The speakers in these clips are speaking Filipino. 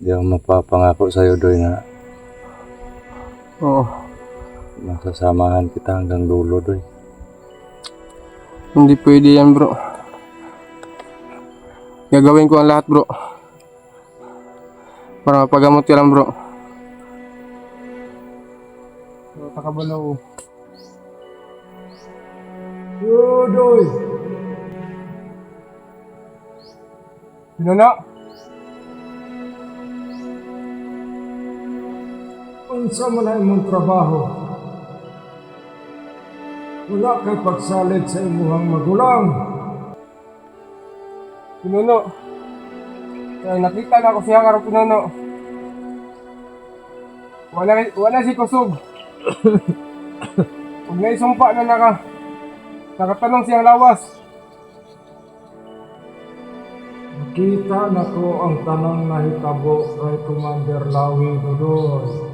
Di ako mapapangako sa'yo, Doy, na Oo. masasamahan kita hanggang dulo, Doy. Hindi pwede yan, bro. Gagawin ko ang lahat, bro, para mapagamot ka lang, bro. Takabalaw. Yo, Doy! Sino na? Unsa man ang imong trabaho? Wala kay pagsalig sa imuhang magulang. Pinuno. Kaya nakita na ako siya karong pinuno. Wala si Kusog. Huwag na isumpa na nakatanong siyang lawas. Nakita na ko ang tanang nahitabo kay Commander Lawi Dudoy.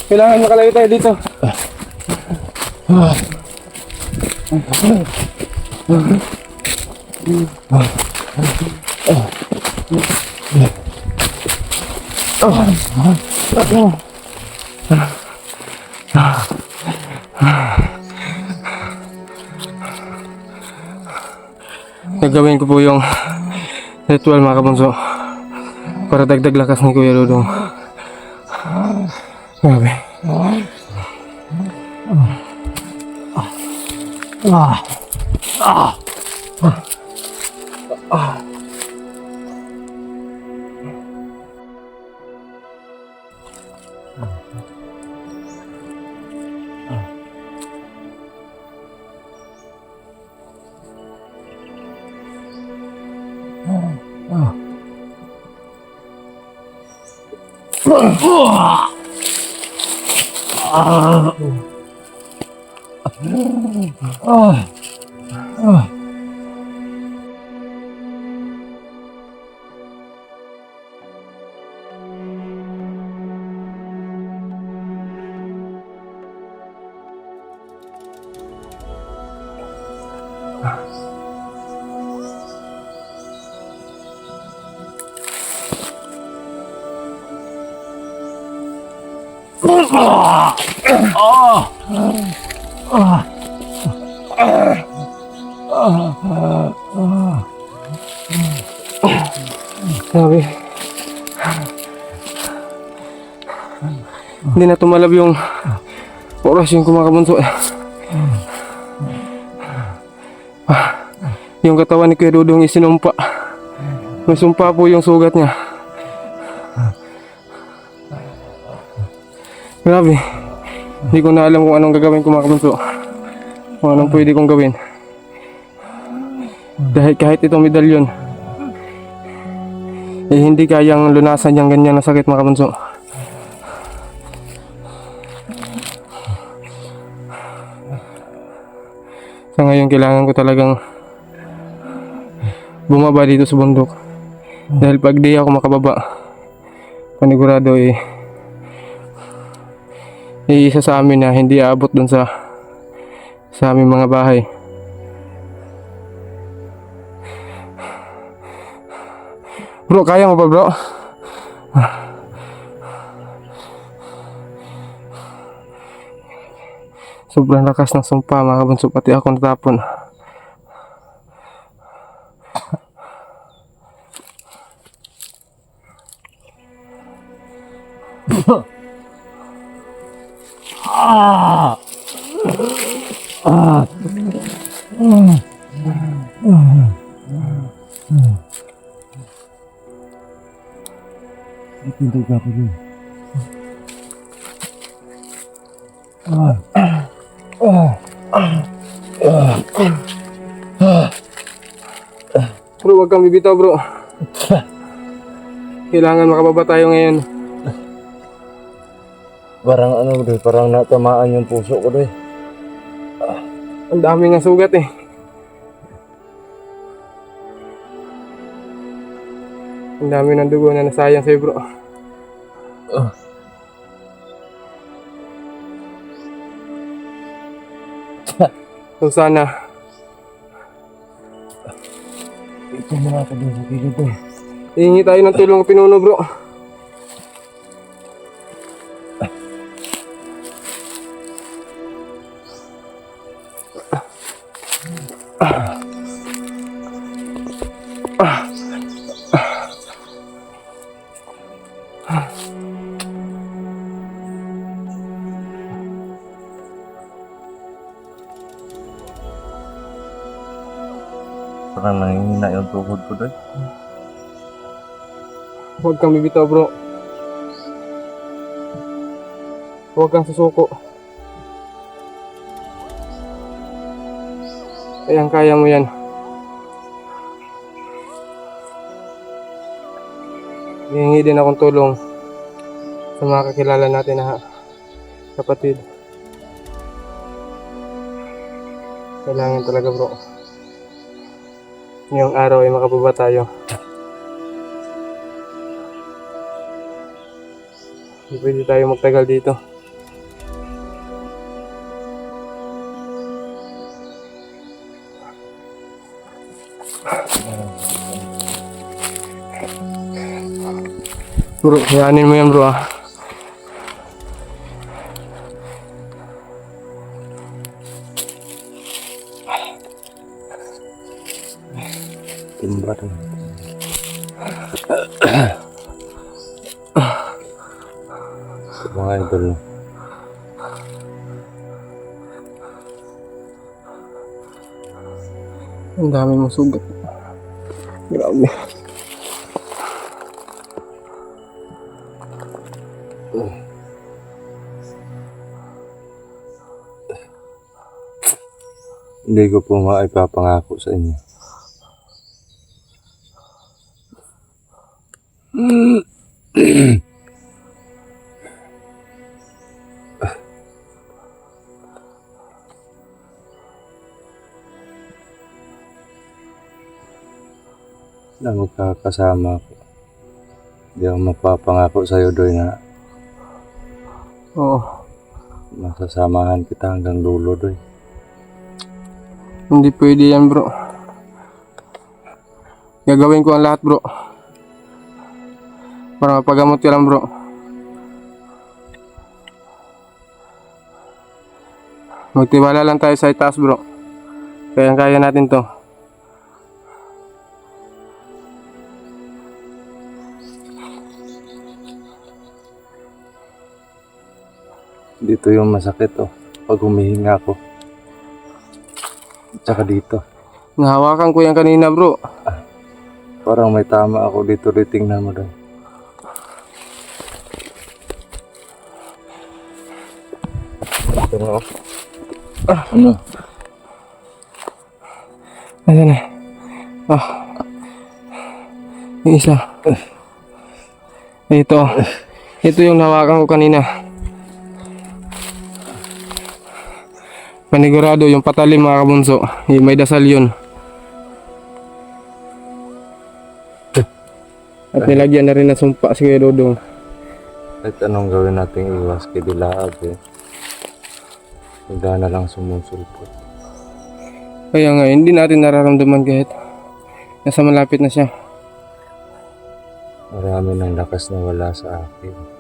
Kailangan makalayo tayo dito. Gagawin ko po yung ritual, mga kabunso, para dagdag lakas ni Kuya Dudong. Grabe. Grabe. Hindi na tumalab yung orasyon ko, mga kabunso. Yung katawan ni Kuya Dudong isinumpa. May sumpa po yung sugat niya. Grabe. Hindi ko na alam kung anong gagawin ko, mga kabunso. Kung anong pwede kong gawin. Dahil kahit itong medalyon, hindi kayang lunasan yung ganyan na sakit, mga kabunso. Sa ngayon, kailangan ko talagang bumaba dito sa bundok. Dahil pag di ako makababa, panigurado isa sa amin na hindi aabot dun sa aming mga bahay. Bro, kaya mo ba, bro? Sobrang lakas ng sumpa, mga kabunso, pati ako natapon. Tindig ako yun. Bro, wag kang bibitaw, bro. Kailangan makababa tayo ngayon. Parang ano, Doy, parang natamaan yung puso ko, Doy. Ang dami nga sugat eh. Ang dami ng dugo na nasayang sa'yo bro. So sana, Ito muna ako doon sa gilid eh. hihingi tayo ng tulong ng pinuno bro. Parang nangihina yung tuhod ko doon. Huwag kang bibitaw bro. Huwag kang susuko. Kaya mo yan. Hihingi din akong tulong sa mga kakilala natin na kapatid. Kailangan talaga bro. Ngayong araw ay makababa tayo. Hindi pwede tayo magtagal dito. Bro, hayanin mo yan bro ah. Timba rin. Mga idol. Ang dami mong sugat. Grabe. Hindi ko po maipapangako sa inyo. Na magkakasama ako. Hindi ako mapapangako sa'yo doon na Oo. masasamahan kita hanggang dulo doon. Hindi pwede yan bro. Gagawin ko ang lahat bro. Para mapagamot ka lang bro. Magtiwala lang tayo sa itaas bro. Kaya natin to. Dito yung masakit oh. Pag humihinga ako. Tsaka dito. Nahawakan ko yan kanina bro. Parang may tama ako dito. Tingnan mo doon. Ito na oh. Ano? Ayan na. Yung isa. Ito. Ito yung nahawakan ko kanina. Panigurado yung patalim mga kabunso. May dasal yun. At nilagyan na rin ng sumpa si Kuya Dodong. Kahit anong gawin nating iwas kay Dilaag eh. Hanggang na lang sumusulpot. Kaya nga, hindi natin nararamdaman kahit nasa malapit na siya. Marami ng lakas na wala sa akin.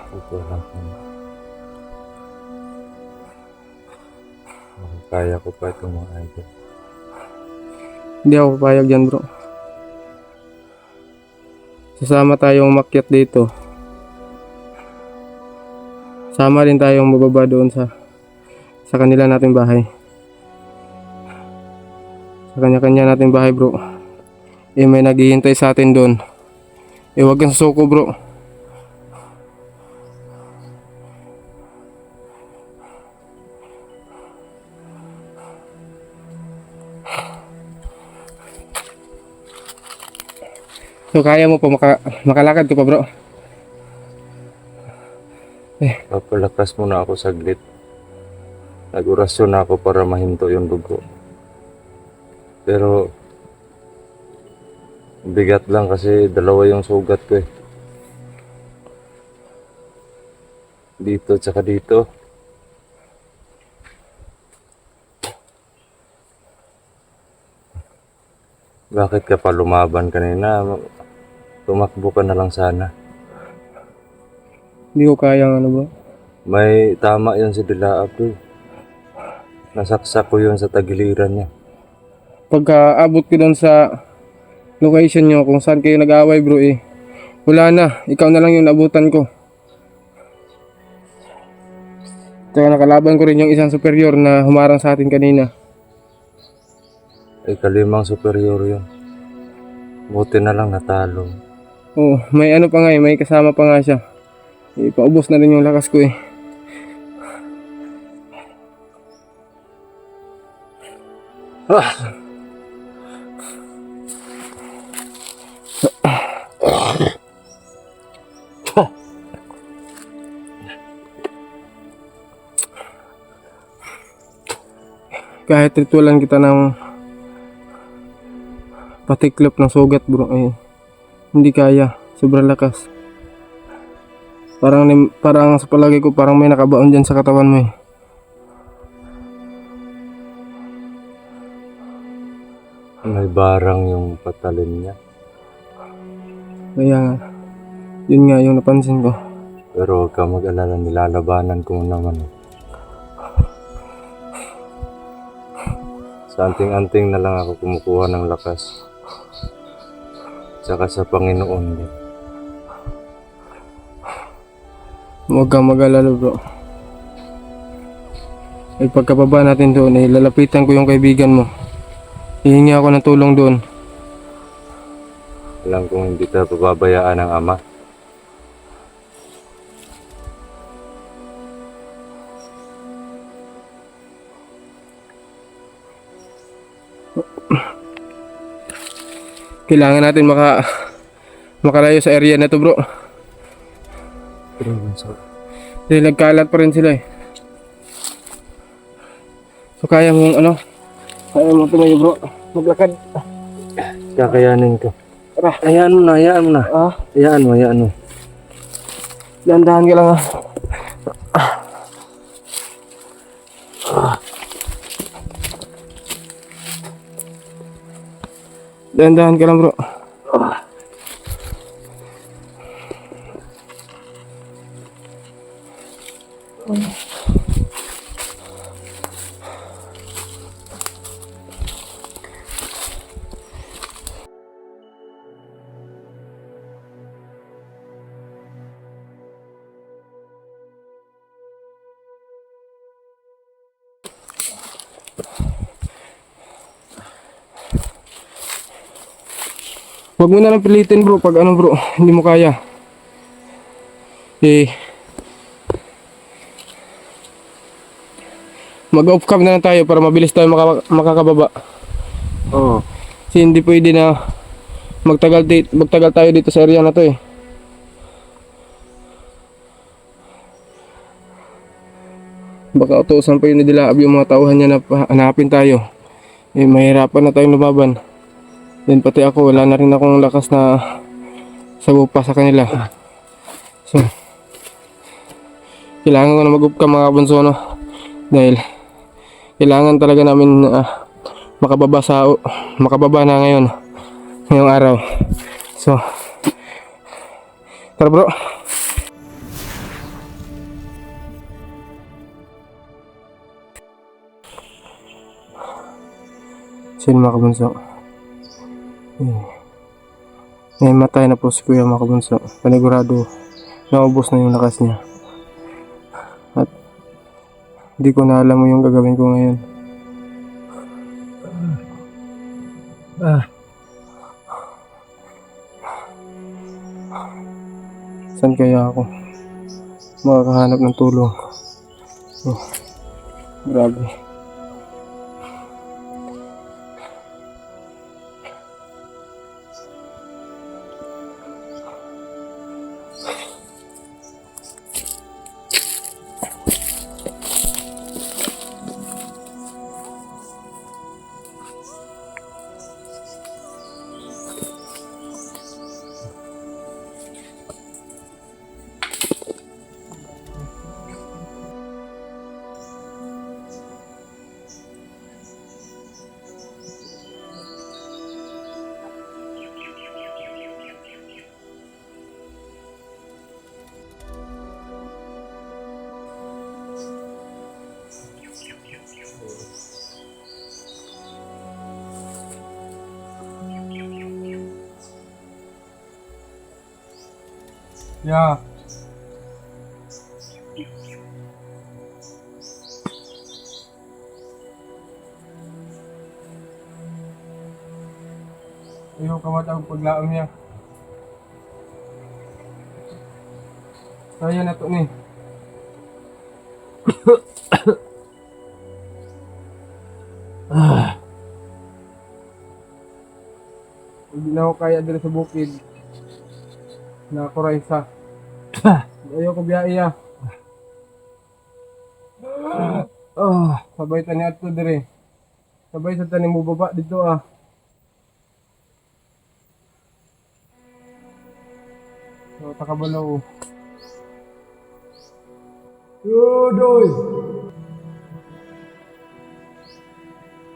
Ito lang kung makakaya ko pa itong mga idol. Hindi ako papayag dyan bro. Sasama tayong umakyat dito. Sama rin tayong bababa doon sa kanila nating bahay. Sa kanya-kanya nating bahay bro. May naghihintay sa atin doon. Huwag kang susuko bro. So kaya mo pa makalakad ka pa bro. Papalakas muna ako saglit. Nag-orasyon ako para mahinto yung dugo. Pero bigat lang kasi dalawa yung sugat ko eh. Dito tsaka dito. Bakit ka pa lumaban kanina? Tumakbo ka na lang sana. Hindi ko kayang ano bro. May tama yun si Dilaab bro. Nasaksak ko yun sa tagiliran niya. Pagka abot ko doon sa location nyo kung saan kayo nag-away bro eh. Wala na. Ikaw na lang yung nabutan ko. Tsaka nakalaban ko rin yung isang superior na humarang sa atin kanina. Kalimang superior yun. Buti na lang natalo. Oo, may ano pa nga eh, may kasama pa nga siya. Paubos na rin yung lakas ko eh. Kahit ritualan kita ng patiklop ng sugat bro eh, hindi kaya, sobrang lakas. Parang sa palagay ko parang may nakabaon dyan sa katawan mo eh. May barang yung patalim niya. Kaya nga, yun nga yung napansin ko. Pero huwag ka mag-alala, nilalabanan ko naman. Sa anting-anting na lang ako kumukuha ng lakas. Tsaka sa Panginoon din. Huwag kang mag-alala bro. Ay pagkababa natin doon, lalapitan ko yung kaibigan mo. Hihingi ako ng tulong doon. Alam kong hindi ka pababayaan ng Ama. Kailangan natin makalayo sa area na to bro. Dahil nagkalat pa rin sila eh. So kaya mong kaya mo tumayo bro, maglakad. Kakayanin ko. Tara. Hayaan mo na, hayaan mo na. Hayaan mo, hayaan mo. Dahan-dahan ka lang Dahan-dahan ka lang bro. Huwag mo na lang pilitin bro pag bro, hindi mo kaya. Mag-off cam na lang tayo para mabilis tayo makakababa. Oo. Kasi hindi pwede na magtagal tayo dito sa area na to eh. Baka utusan pa yun ni Dilaab yung mga tauhan niya na hanapin tayo. Mahirapan na tayong lumaban. Then pati ako, wala na rin akong lakas na sagupa sa kanila. So, kailangan ko na mag-up ka mga bunso no? Dahil kailangan talaga namin makababa na ngayong araw. So, tara bro. Sino mga kabunso? May matay na po si kuya mga kabunso. Panigurado naubos na yung lakas niya. At di ko na alam mo yung gagawin ko ngayon. Saan kaya ako makakahanap ng tulong? Grabe. Yeah. Ayaw ka matang paglaam niya. Kaya na to ni. Hindi na ako kaya dito sa bukid. Nakuray sa. Ayaw ko biyaya. Sabay tani ato dire. Sabay sa tani mo baba dito ah. So, takabalaw. Yudoy!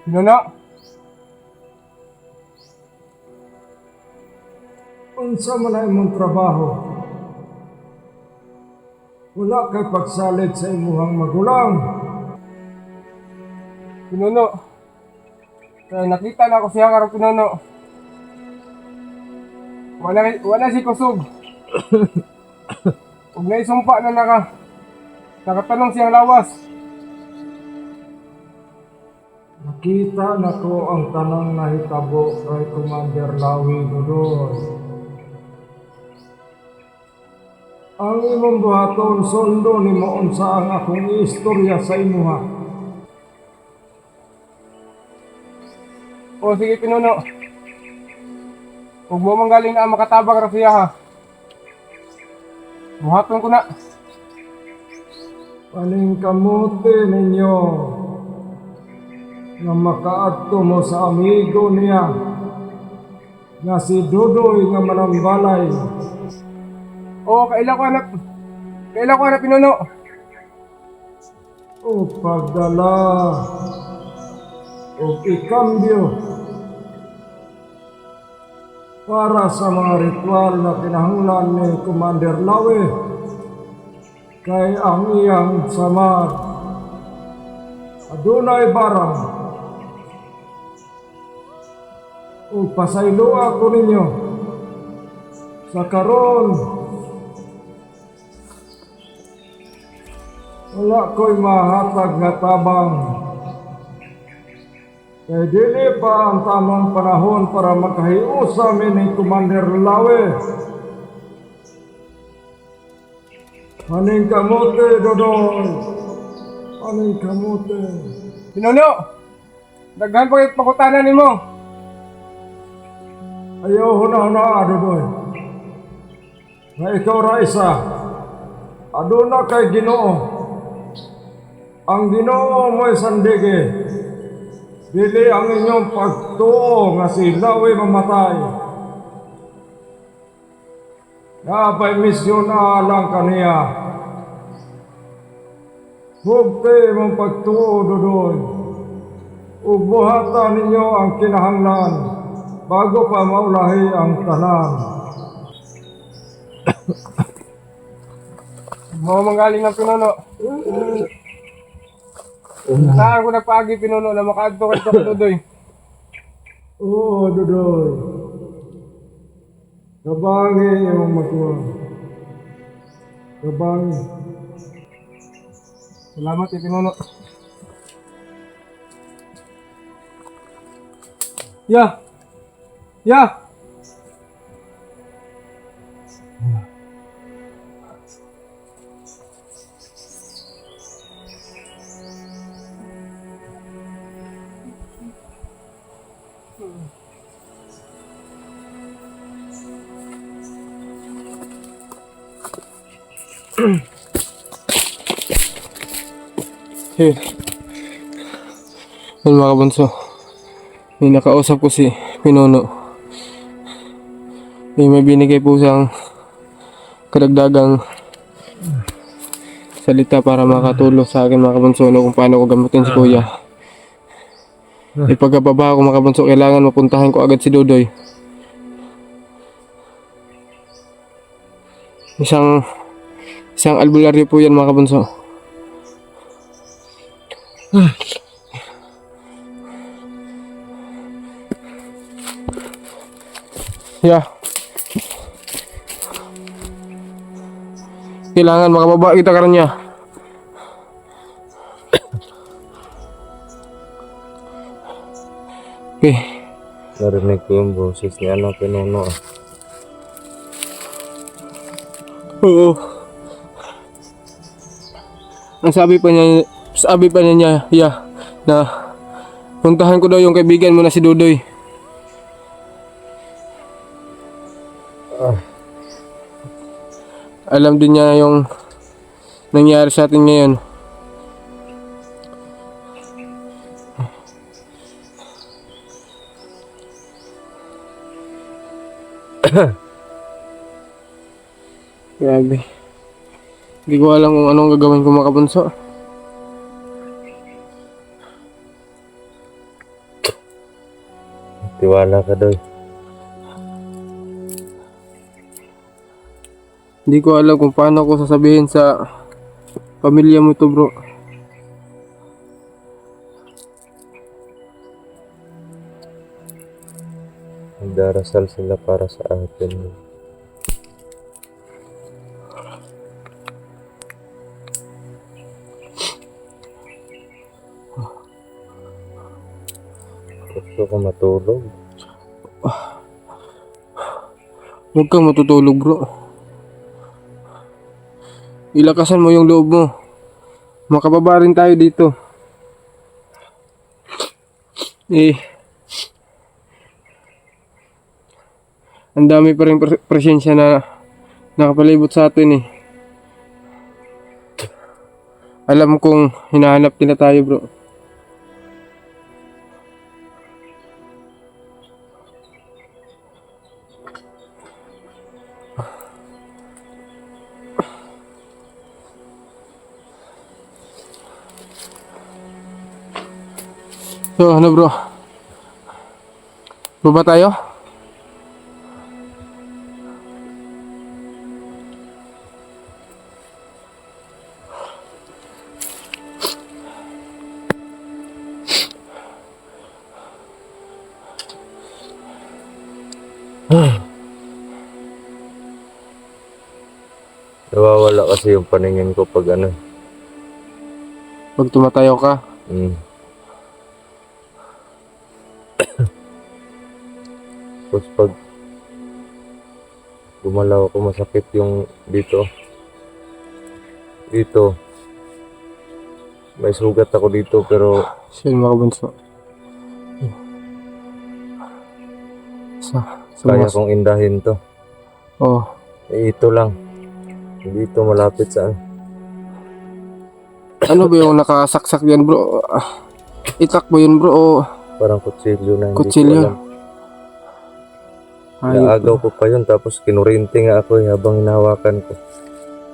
Sino na? Unsa man ay imong trabaho? Wala kay pagsalig sa imuhang magulang. Pinuno. Kaya nakita na ako siya karong pinuno. Wala si kusog. Ug naisumpa na nakatanong siyang lawas. Nakita nako ang tanang nahitabo kay Commander Lawi Dudon. Ang imong buhaton sondo nimo unsa ang akong istorya sa imuha. O sige pinuno. Ug mo manggaling na makatabang ra siya ha. Buhaton ko na. Paning kamote ninyo nga makaadto mo sa amigo niya nga si Dudoy nga manambalay. O kailan ko na pinuno. O pagdala o ikambyo para sa mga ritual na kinahanglan ni Commander Lawe kay ang iyang samad adunay barang o pasaylo ako ninyo sa karon wala ko'y mahatag nga tabang kaya dili pa ang tamang panahon para makahiusa ni Commander Lawe. Aning kamote, Dodoy. Aning kamote. Pinuno. Daghan pa kay pakutanan nimo. Ayaw huna-huna, Dodoy. Na ikaw ra isa. Aduna kay Ginoo. Ang Ginoo mo'y sandige. Dili ang inyong pagtuo nga si Lawe mamatay. Napay misyon na lang kaniya. Hugte mong pagtuo, Dodoy. Ubuhatan ninyo ang kinahanglan bago pa maulahi ang tanan. Mo manggaling ng pinuno. Saan ko nagpaagi pinuno na makaadto kay Dodoy. Oo, Dodoy. Kabangi yung magkuha. Kabangi. Salamat pinuno. Ya. Hey. Yan mga kabunso. May nakausap ko si Pinuno. May binigay po siyang karagdagang salita para makatulong sa akin mga kabunso kung paano ko gamutin si Kuya. Pagkababa ko mga kabunso, kailangan mapuntahan ko agad si Dudoy. Isang albularyo po yan mga kabunso. Yeah. Kailangan makababa kita karon niya. Okay. Narinig ko yung boses ni ano, Pinuno. Oo. Ang sabi pa niya, na puntahan ko daw yung kaibigan mo na si Dudoy. Alam din niya yung nangyari sa atin ngayon. Grabe. Hindi ko alam kung anong gagawin ko mga kabunso. Tiwala ka, Doy. Hindi ko alam kung paano ko sasabihin sa pamilya mo to, bro. Nagdarasal sila para sa atin. Gusto ko matulog. Huwag kang matutulog, bro. Ilakasan mo yung loob mo. Makababa rin tayo dito. Ang dami pa rin presensya na nakapalibot sa atin eh. Alam kong hinahanap nila tayo, bro. So ano, bro? Baba tayo? Nawawala kasi yung paningin ko pag ano. Pag tumatayo ka. Tapos pag gumalaw ako, masakit yung dito. Dito. May sugat ako dito pero Siya mga kabunso. kaya kong indahin to. Oh. Ito lang. Dito malapit sa Ano ba yung nakasaksak yan, bro? Itak mo yun, bro, o parang kutsilyo na hindi kutsilyo? ko alam. Naagaw ko pa yun, tapos kinurinti nga ako habang hinahawakan ko.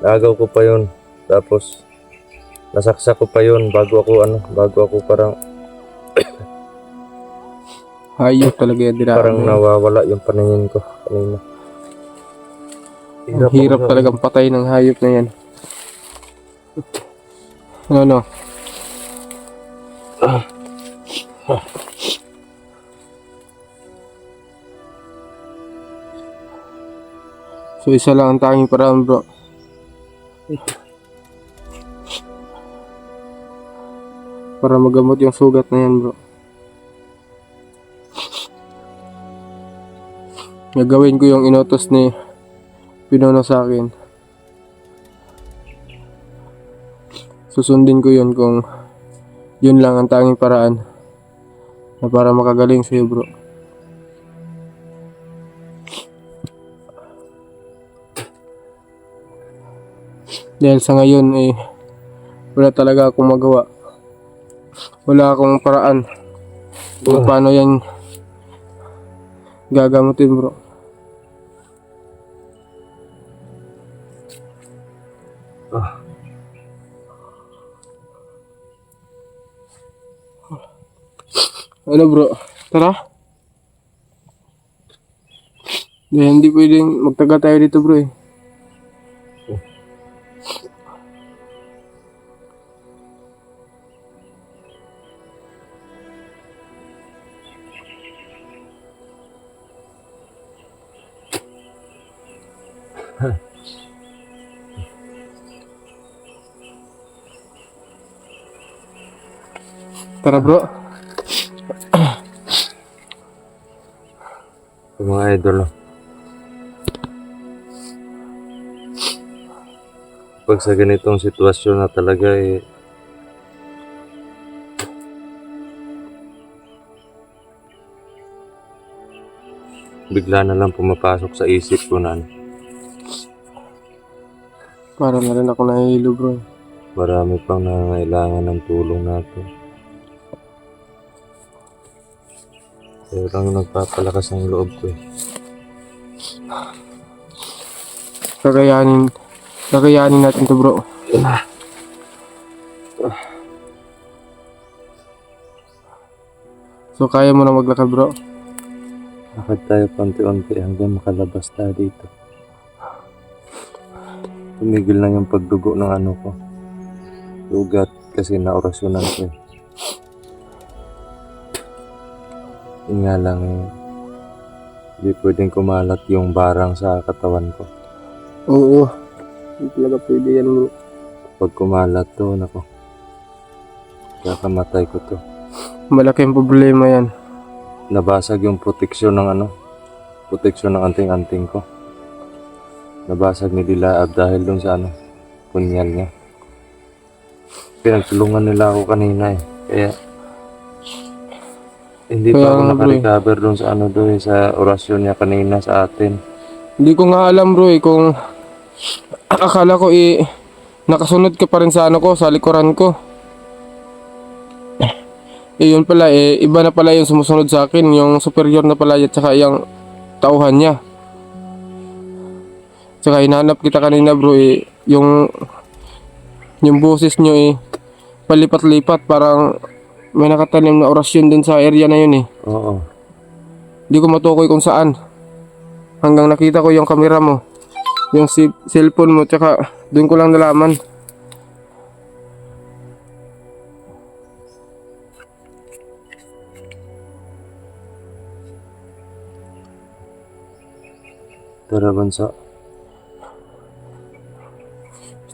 Naagaw ko pa yun, tapos nasaksak ko pa yun bago ako parang Hayop talaga yan, parang nawawala yung paningin ko kanina. Hirap talagang patay ng hayop na yan. Ano? So isa lang ang tanging paraan, bro. Para magamot yung sugat na yan, bro. Gagawin ko yung inutos ni Pinuno sa akin. Susundin ko yun kung yun lang ang tanging paraan na para makagaling sa'yo, bro. Dahil sa ngayon wala talaga akong magawa. Wala akong paraan kung paano yan gagamutin, bro. Ano, bro? Tara. Hindi pwedeng magtaga tayo dito, bro, eh. Tara bro. Yung mga idol, oh. Pag sa ganitong sitwasyon na talaga bigla na lang pumapasok sa isip ko na Para na rin ako nahihilo bro. marami pang nangangailangan ng tulong natin. Kaya lang nagpapalakas ng loob ko eh. Kakayanin natin to bro. So kaya mo na maglakad bro? Lakad tayo konti-unti hanggang makalabas tayo dito. Tumigil na yung pagdugo ng ano ko. Lugat kasi naorasyonan ko eh. Yun nga lang hindi pwedeng kumalat yung barang sa katawan ko. Oo. Hindi talaga pwede yan bro. Pag kumalat to, nako. Kakamatay ko to. Malaki ang problema yan. Nabasag yung proteksyon ng proteksyon ng anting-anting ko. Nabasag ni Dilaab dahil dun sa punyal niya. Pinagtulungan nila ako kanina eh. Kaya hindi pa ako nakarecover dun sa sa orasyon niya kanina sa atin. Hindi ko nga alam bro kung akala ko nakasunod ka pa rin sa ko, sa likuran ko. Yun pala iba na pala yung sumusunod sa akin, yung superior na pala at saka yung tauhan niya. Tsaka hinahanap kita kanina bro yung boses nyo palipat-lipat, parang may nakatanim na orasyon dun sa area na yun Oo. Hindi ko matukoy kung saan. Hanggang nakita ko yung camera mo, yung cellphone mo, tsaka dun ko lang nalaman. Tara bansa.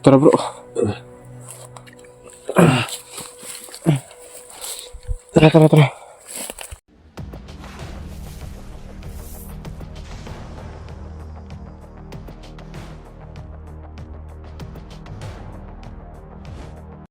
Tara bro. Tara.